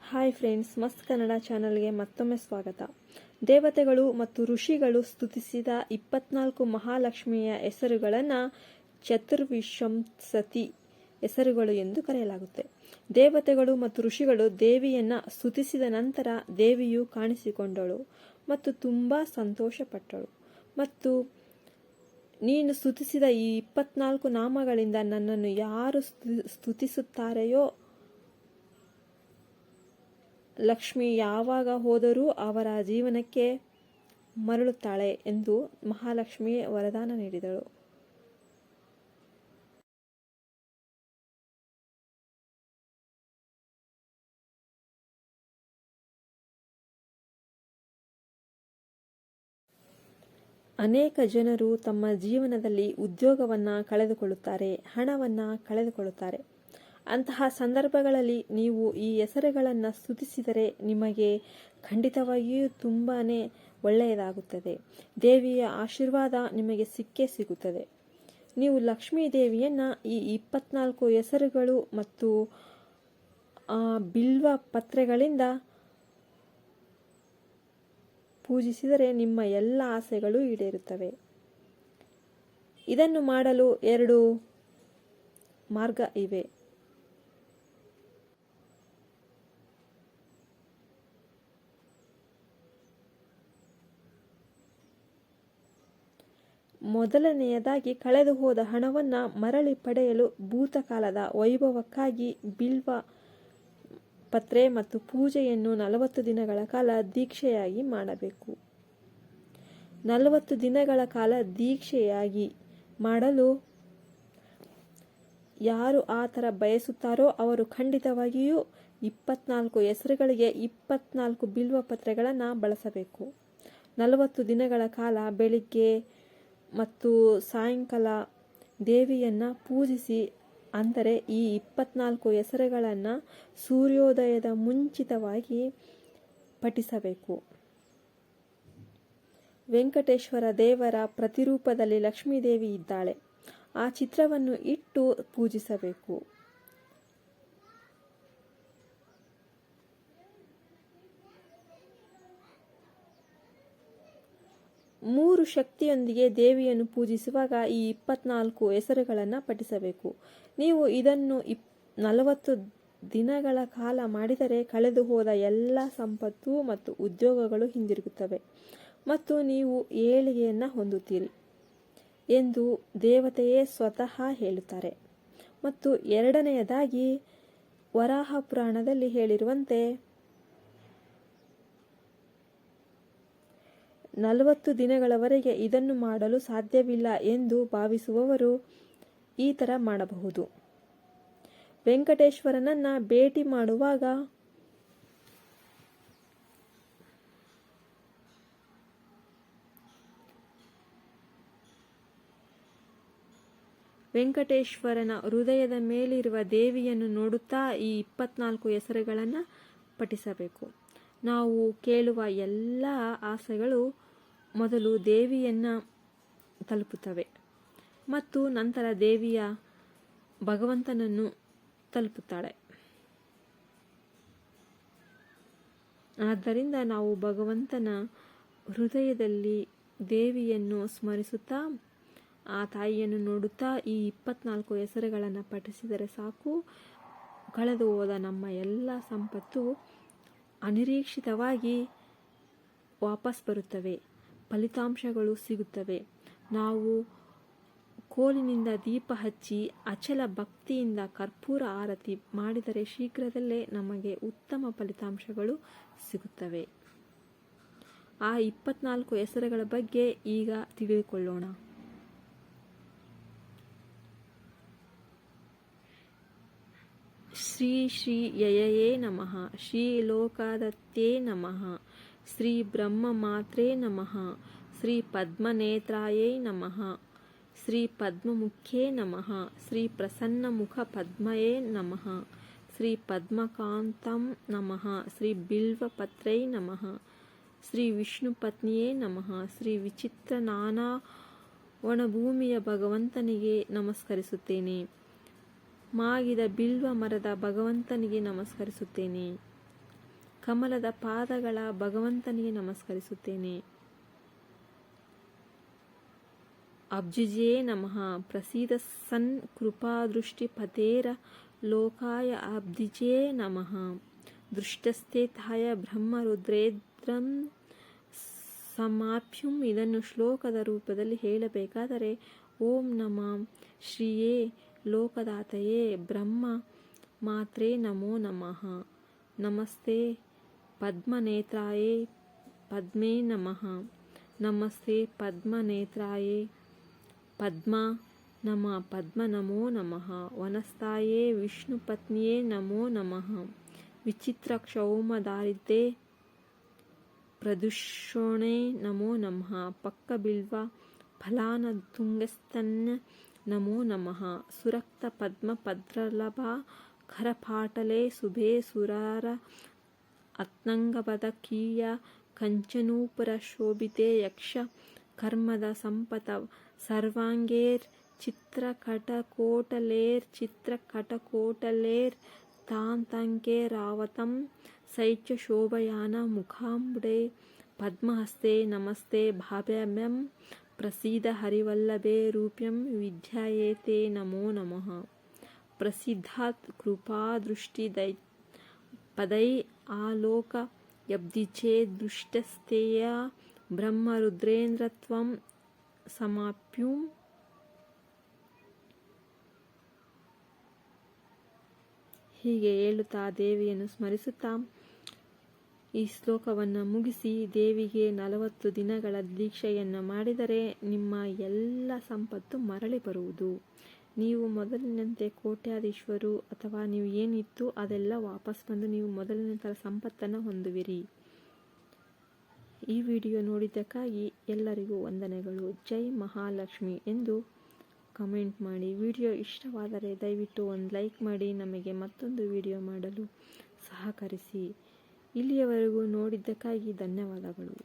Hi friends, ಮಸ್ತ್ ಕನ್ನಡ ಚಾನಲ್ಗೆ ಮತ್ತೊಮ್ಮೆ ಸ್ವಾಗತ. ದೇವತೆಗಳು ಮತ್ತು ಋಷಿಗಳು ಸ್ತುತಿಸಿದ 24 ಮಹಾಲಕ್ಷ್ಮಿಯ ಹೆಸರುಗಳನ್ನು ಚತುರ್ವಿಂಶತಿ ಹೆಸರುಗಳು ಎಂದು ಕರೆಯಲಾಗುತ್ತೆ. ದೇವತೆಗಳು ಮತ್ತು ಋಷಿಗಳು ದೇವಿಯನ್ನ ಸ್ತುತಿಸಿದ ನಂತರ ದೇವಿಯು ಕಾಣಿಸಿಕೊಂಡಳು ಮತ್ತು ತುಂಬಾ ಸಂತೋಷಪಟ್ಟಳು ಮತ್ತು ನೀನು ಸ್ತುತಿಸಿದ ಈ 24 ನಾಮಗಳಿಂದ ನನ್ನನ್ನು ಯಾರು ಸ್ತುತಿಸುತ್ತಾರೆಯೋ ಲಕ್ಷ್ಮಿ ಯಾವಾಗ ಹೋದರೂ ಅವರ ಜೀವನಕ್ಕೆ ಮರಳುತ್ತಾಳೆ ಎಂದು ಮಹಾಲಕ್ಷ್ಮಿ ವರದಾನ ನೀಡಿದಳು. ಅನೇಕ ಜನರು ತಮ್ಮ ಜೀವನದಲ್ಲಿ ಉದ್ಯೋಗವನ್ನು ಕಳೆದುಕೊಳ್ಳುತ್ತಾರೆ, ಹಣವನ್ನು ಕಳೆದುಕೊಳ್ಳುತ್ತಾರೆ. ಅಂತಹ ಸಂದರ್ಭಗಳಲ್ಲಿ ನೀವು ಈ ಹೆಸರುಗಳನ್ನು ಸ್ತುತಿಸಿದರೆ ನಿಮಗೆ ಖಂಡಿತವಾಗಿಯೂ ತುಂಬಾ ಒಳ್ಳೆಯದಾಗುತ್ತದೆ. ದೇವಿಯ ಆಶೀರ್ವಾದ ನಿಮಗೆ ಸಿಕ್ಕೇ ಸಿಗುತ್ತದೆ. ನೀವು ಲಕ್ಷ್ಮೀ ದೇವಿಯನ್ನು ಈ 24 ಹೆಸರುಗಳು ಮತ್ತು ಬಿಲ್ವ ಪತ್ರೆಗಳಿಂದ ಪೂಜಿಸಿದರೆ ನಿಮ್ಮ ಎಲ್ಲ ಆಸೆಗಳು ಈಡೇರುತ್ತವೆ. ಇದನ್ನು ಮಾಡಲು 2 ಮಾರ್ಗ ಇವೆ. ಮೊದಲನೆಯದಾಗಿ, ಕಳೆದು ಹೋದ ಹಣವನ್ನು ಮರಳಿ ಪಡೆಯಲು ಭೂತಕಾಲದ ವೈಭವಕ್ಕಾಗಿ ಬಿಲ್ವ ಪತ್ರೆ ಮತ್ತು ಪೂಜೆಯನ್ನು 40 ದಿನಗಳ ಕಾಲ ದೀಕ್ಷೆಯಾಗಿ ಮಾಡಬೇಕು. 40 ದಿನಗಳ ಕಾಲ ದೀಕ್ಷೆಯಾಗಿ ಮಾಡಲು ಯಾರು ಆ ಥರ ಬಯಸುತ್ತಾರೋ ಅವರು ಖಂಡಿತವಾಗಿಯೂ 24 ಹೆಸರುಗಳಿಗೆ 24 ಬಿಲ್ವ ಪತ್ರೆಗಳನ್ನು ಬಳಸಬೇಕು. 40 ದಿನಗಳ ಕಾಲ ಬೆಳಿಗ್ಗೆ ಮತ್ತು ಸಾಯಂಕಾಲ ದೇವಿಯನ್ನು ಪೂಜಿಸಿ, ಅಂದರೆ ಈ 24 ಹೆಸರುಗಳನ್ನು ಸೂರ್ಯೋದಯದ ಮುಂಚಿತವಾಗಿ ಪಠಿಸಬೇಕು. ವೆಂಕಟೇಶ್ವರ ದೇವರ ಪ್ರತಿರೂಪದಲ್ಲಿ ಲಕ್ಷ್ಮೀದೇವಿ ಇದ್ದಾಳೆ. ಆ ಚಿತ್ರವನ್ನು ಇಟ್ಟು ಪೂಜಿಸಬೇಕು. ಮೂರು ಶಕ್ತಿಯೊಂದಿಗೆ ದೇವಿಯನ್ನು ಪೂಜಿಸುವಾಗ ಈ 24 ಹೆಸರುಗಳನ್ನು ಪಠಿಸಬೇಕು. ನೀವು ಇದನ್ನು 40 ದಿನಗಳ ಕಾಲ ಮಾಡಿದರೆ ಕಳೆದು ಹೋದ ಎಲ್ಲ ಸಂಪತ್ತು ಮತ್ತು ಉದ್ಯೋಗಗಳು ಹಿಂದಿರುಗುತ್ತವೆ ಮತ್ತು ನೀವು ಏಳಿಗೆಯನ್ನು ಹೊಂದುತ್ತೀರಿ ಎಂದು ದೇವತೆಯೇ ಸ್ವತಃ ಹೇಳುತ್ತಾರೆ. ಮತ್ತು ಎರಡನೆಯದಾಗಿ, ವರಾಹ ಪುರಾಣದಲ್ಲಿ ಹೇಳಿರುವಂತೆ 40 ದಿನಗಳವರೆಗೆ ಇದನ್ನು ಮಾಡಲು ಸಾಧ್ಯವಿಲ್ಲ ಎಂದು ಭಾವಿಸುವವರು ಈ ಥರ ಮಾಡಬಹುದು. ವೆಂಕಟೇಶ್ವರನನ್ನ ಭೇಟಿ ಮಾಡುವಾಗ ವೆಂಕಟೇಶ್ವರನ ಹೃದಯದ ಮೇಲಿರುವ ದೇವಿಯನ್ನು ನೋಡುತ್ತಾ ಈ 24 ಹೆಸರುಗಳನ್ನು ಪಠಿಸಬೇಕು. ನಾವು ಕೇಳುವ ಎಲ್ಲ ಆಸೆಗಳು ಮೊದಲು ದೇವಿಯನ್ನು ತಲುಪುತ್ತವೆ ಮತ್ತು ನಂತರ ದೇವಿಯ ಭಗವಂತನನ್ನು ತಲುಪುತ್ತಾಳೆ. ಆದ್ದರಿಂದ ನಾವು ಭಗವಂತನ ಹೃದಯದಲ್ಲಿ ದೇವಿಯನ್ನು ಸ್ಮರಿಸುತ್ತಾ ಆ ತಾಯಿಯನ್ನು ನೋಡುತ್ತಾ ಈ 24 ಹೆಸರುಗಳನ್ನು ಪಠಿಸಿದರೆ ಸಾಕು. ಕಳೆದು ಹೋದ ನಮ್ಮ ಎಲ್ಲ ಸಂಪತ್ತು ಅನಿರೀಕ್ಷಿತವಾಗಿ ವಾಪಸ್ ಬರುತ್ತವೆ, ಫಲಿತಾಂಶಗಳು ಸಿಗುತ್ತವೆ. ನಾವು ಕೋಲಿನಿಂದ ದೀಪ ಹಚ್ಚಿ ಅಚಲ ಭಕ್ತಿಯಿಂದ ಕರ್ಪೂರ ಆರತಿ ಮಾಡಿದರೆ ಶೀಘ್ರದಲ್ಲೇ ನಮಗೆ ಉತ್ತಮ ಫಲಿತಾಂಶಗಳು ಸಿಗುತ್ತವೆ. ಆ 24 ಹೆಸರುಗಳ ಬಗ್ಗೆ ಈಗ ತಿಳಿದುಕೊಳ್ಳೋಣ. ಶ್ರೀ ಶ್ರೀ ಯಯಯೇ ನಮಃ, ಶ್ರೀ ಲೋಕದತ್ತೇ ನಮಃ, ಶ್ರೀ ಬ್ರಹ್ಮ ಮಾತ್ರೇ ನಮಃ, ಶ್ರೀ ಪದ್ಮನೇತ್ರಾಯೈ ನಮಃ, ಶ್ರೀ ಪದ್ಮಮುಖ್ಯೇ ನಮಃ, ಶ್ರೀ ಪ್ರಸನ್ನಮುಖ ಪದ್ಮಯೇ ನಮಃ, ಶ್ರೀ ಪದ್ಮಕಾಂತಂ ನಮಃ, ಶ್ರೀ ಬಿಲ್ವಪತ್ರೈ ನಮಃ, ಶ್ರೀ ವಿಷ್ಣುಪತ್ನಿಯೇ ನಮಃ, ಶ್ರೀ ವಿಚಿತ್ರ ನಾನಾ ವನಭೂಮಿಯ ಭಗವಂತನಿಗೆ ನಮಸ್ಕರಿಸುತ್ತೇನೆ. ಮಾಗಿದ ಬಿಲ್ವ ಮರದ ಭಗವಂತನಿಗೆ ನಮಸ್ಕರಿಸುತ್ತೇನೆ. ಕಮಲದ ಪಾದಗಳ ಭಗವಂತನಿಗೆ ನಮಸ್ಕರಿಸುತ್ತೇನೆ. ಅಬ್ಜಿಜೇ ನಮಃ. ಪ್ರಸೀದ ಸನ್ ಕೃಪಾದೃಷ್ಟಿ ಪತೇರ ಲೋಕಾಯ ಅಬ್ಜಿಜೇ ನಮಃ. ದೃಷ್ಟಸ್ಥೇತಾಯ ಬ್ರಹ್ಮರುದ್ರೇಂದ್ರಂ ಸಮಾಪ್ಯುಂ. ಇದನ್ನು ಶ್ಲೋಕದ ರೂಪದಲ್ಲಿ ಹೇಳಬೇಕಾದರೆ, ಓಂ ನಮಃ ಶ್ರೀಯೇ ಲೋಕದಾತೆಯೇ ಬ್ರಹ್ಮ ಮಾತ್ರೇ ನಮೋ ನಮಃ. ನಮಸ್ತೆ ಪದ್ಮನೇತ್ರಾಯೇ ಪದ್ಮೇ ನಮಃ. ನಮಸ್ತೆ ಪದ್ಮನೇತ್ರಾಯೇ ಪದ್ಮ ಪದ್ಮ ನಮೋ ನಮಃ. ವನಸ್ಥಾಯೇ ವಿಷ್ಣುಪತ್ನಿಯೇ ನಮೋ ನಮಃ. ವಿಚಿತ್ರ ಕ್ಷೌಮದಾರಿದ್ರೇ ಪ್ರದುಷೋಣೆ ನಮೋ ನಮಃ. ಪಕ್ಕ ಬಿಲ್ವ ಫಲಾನ ತುಂಗಸ್ತನ್ಯ ನಮೋ ನಮಃ. ಸುರಕ್ತ ಪದ್ಮ ಪದ್ರಲಭ ಖರಪಾಟಲೆ ಸುಭೆ ಸುರಾರ ಅತ್ನಂಗಪದ ಕೀಯ ಕಂಚನೂಪುರ ಶೋಭಿತೆ ಯಕ್ಷ ಕರ್ಮದ ಸಂಪತ ಸರ್ವಾಂಗೇರ್ ಚಿತ್ರಕಟಕೋಟಲೇರ್ ತಾಂತಂಕೆ ರಾವತಂ ಸೈಚ್ಯ ಶೋಭಯಾನ ಮುಖಾಂಬುಡೆ ಪದ್ಮಹಸ್ತೆ ನಮಸ್ತೆ ಭಾವ್ಯಂ. ಪ್ರಸೀದ ಹರಿವಲ್ಲಭೆ ರೂಪ್ಯಂ ವಿದ್ಯಾಯೇತೆ ನಮೋ ನಮಃ. ಪ್ರಸಿದ್ಧಾತ್ ಕೃಪಾದೃಷ್ಟಿ ಪದೈ ಆಲೋಕ ಯಬ್ಧಿಚೇ ದೃಷ್ಟಸ್ಥೇಯ ಬ್ರಹ್ಮರುದ್ರೇಂದ್ರತ್ವಂ ಸಮಾಪ್ಯುಂ. ಹೀಗೆ ಹೇಳುತ್ತಾ ದೇವಿಯನ್ನು ಸ್ಮರಿಸುತ್ತಾ ಈ ಶ್ಲೋಕವನ್ನು ಮುಗಿಸಿ ದೇವಿಗೆ 40 ದಿನಗಳ ದೀಕ್ಷೆಯನ್ನು ಮಾಡಿದರೆ ನಿಮ್ಮ ಎಲ್ಲ ಸಂಪತ್ತು ಮರಳಿ ಬರುವುದು. ನೀವು ಮೊದಲಿನಂತೆ ಕೋಟ್ಯಾಧೀಶ್ವರು ಅಥವಾ ನೀವು ಏನಿತ್ತು ಅದೆಲ್ಲ ವಾಪಸ್ ಬಂದು ನೀವು ಮೊದಲಿನ ಥರ ಸಂಪತ್ತನ್ನು ಹೊಂದುವಿರಿ. ಈ ವಿಡಿಯೋ ನೋಡಿದ್ದಕ್ಕಾಗಿ ಎಲ್ಲರಿಗೂ ವಂದನೆಗಳು. ಜೈ ಮಹಾಲಕ್ಷ್ಮಿ ಎಂದು ಕಮೆಂಟ್ ಮಾಡಿ. ವಿಡಿಯೋ ಇಷ್ಟವಾದರೆ ದಯವಿಟ್ಟು ಒಂದು ಲೈಕ್ ಮಾಡಿ ನಮಗೆ ಮತ್ತೊಂದು ವಿಡಿಯೋ ಮಾಡಲು ಸಹಕರಿಸಿ. ಇಲ್ಲಿಯವರೆಗೂ ನೋಡಿದ್ದಕ್ಕಾಗಿ ಧನ್ಯವಾದಗಳು.